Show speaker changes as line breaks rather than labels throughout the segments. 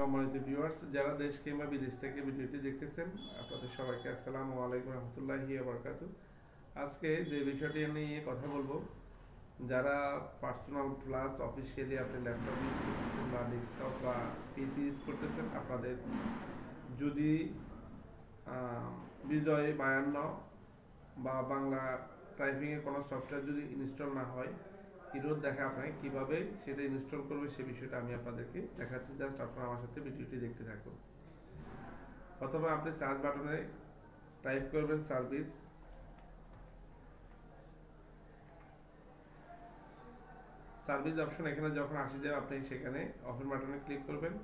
সম্মানিত ভিউয়ার্স, যারা দেশ কিংবা বিদেশ থেকে ভিডিওটি দেখতেছেন, আপনাদের সবাইকে আসসালামু আলাইকুম রহমতুল্লাহি ওয়া বারাকাতুহু। আজকে যে বিষয়টি নিয়ে কথা বলবো, যারা পার্সোনাল প্লাস অফিসিয়ালি আপনি ল্যাপটপ ইউজ করতেছেন বা ডেস্কটপ বা পিসি ইউজ করতেছেন, আপনাদের যদি বিজয় 52 বা বাংলা টাইপিংয়ের কোনো সফটওয়্যার যদি ইনস্টল না হয়, এরর দেখা আপনাকে কিভাবে সেটা ইনস্টল করবে সে বিষয়টা আমি আপনাদেরকে দেখাচ্ছি। জাস্ট আপনারা আমার সাথে ভিডিওটি দেখতে থাকুন। প্রথমে আপনি সার্চ বাটনে টাইপ করবেন সার্ভিস। সার্ভিস অপশন এখানে যখন আসে যাবে, আপনি সেখানে ওপেন বাটনে ক্লিক করবেন।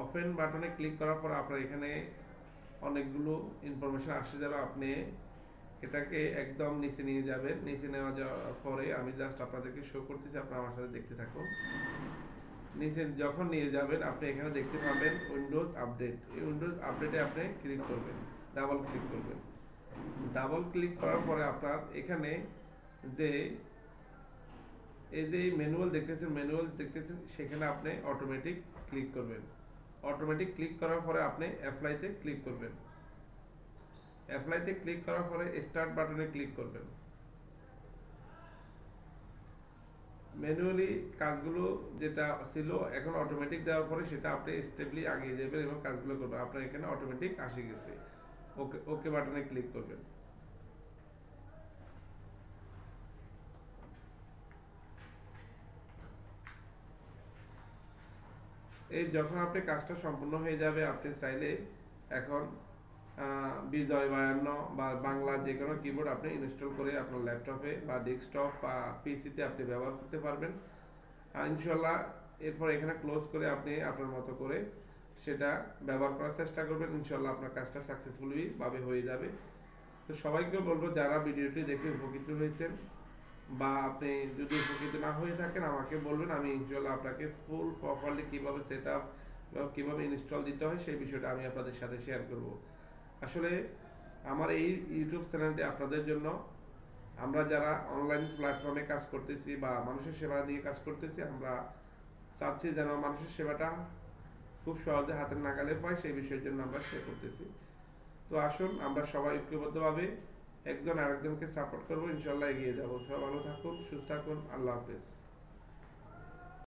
ওপেন বাটনে ক্লিক করার পর আপনার এখানে অনেকগুলো ইনফরমেশন আসে যাবে। আপনি এটাকে একদম নিচে নিয়ে যাবেন। নিচে নেওয়া যাওয়ার পরে আমি জাস্ট আপনাদেরকে শো করতেছি, আপনারা আমার সাথে দেখতে থাকুন। নিচে যখন নিয়ে যাবেন, আপনি এখানে দেখতে পাবেন উইন্ডোজ আপডেট। এই উইন্ডোজ আপডেটে আপনি ক্লিক করবেন, ডাবল ক্লিক করবেন। ডাবল ক্লিক করার পরে আপনার এখানে যে এই যে ম্যানুয়াল দেখতেছেন, সেখানে আপনি অটোমেটিক ক্লিক করবেন। অটোমেটিক ক্লিক করার পরে আপনি অ্যাপ্লাইতে ক্লিক করবেন। অ্যাপ্লাইতে ক্লিক করার পরে স্টার্ট বাটনে ক্লিক করবেন। ম্যানুয়ালি কাজগুলো যেটা ছিল এখন অটোমেটিক দেওয়ার পরে সেটা আপনি স্টেপলি আগিয়ে যাবেন এবং কাজগুলো করবেন। আপনার এখানে অটোমেটিক আসে গেছে। ওকে ওকে বাটনে ক্লিক করবেন। এই যখন আপনি কাজটা সম্পূর্ণ হয়ে যাবে, আপনি চাইলে এখন বিজয় 52 বা বাংলা যে কোনো কিবোর্ড আপনি ইনস্টল করে আপনার ল্যাপটপে বা ডেস্কটপ বা পিসিতে আপনি ব্যবহার করতে পারবেন। ইনশাল্লাহ এরপর এখানে ক্লোজ করে আপনি আপনার মতো করে সেটা ব্যবহার করার চেষ্টা করবেন। ইনশাল্লাহ আপনার কাজটা সাকসেসফুলি ভাবে হয়ে যাবে। তো সবাইকে বলবো, যারা ভিডিওটি দেখে উপকৃত হয়েছেন বা আপনি যদি উপকৃত না হয়ে থাকেন, আমাকে বলবেন। আমি ইনশাল্লাহ আপনাকে ফুল প্রপারলি কিভাবে সেট আপ কিভাবে ইনস্টল দিতে হয় সেই বিষয়টা আমি আপনাদের সাথে শেয়ার করব। আসলে আমার এই ইউটিউব চ্যানেলটি আপনাদের জন্য। আমরা যারা অনলাইন প্ল্যাটফর্মে কাজ করতেছি বা মানুষের সেবা নিয়ে কাজ করতেছি, আমরা চাচ্ছি যেন মানুষের সেবাটা খুব সহজে হাতের নাগালে পায়, সেই বিষয়ের জন্য আমরা শেয়ার করতেছি। তো আসুন আমরা সবাই ঐক্যবদ্ধভাবে একজন আরেকজনকে সাপোর্ট করবো, ইনশাল্লাহ এগিয়ে যাবো। সবাই ভালো থাকুন, সুস্থ থাকুন। আল্লাহ হাফেজ।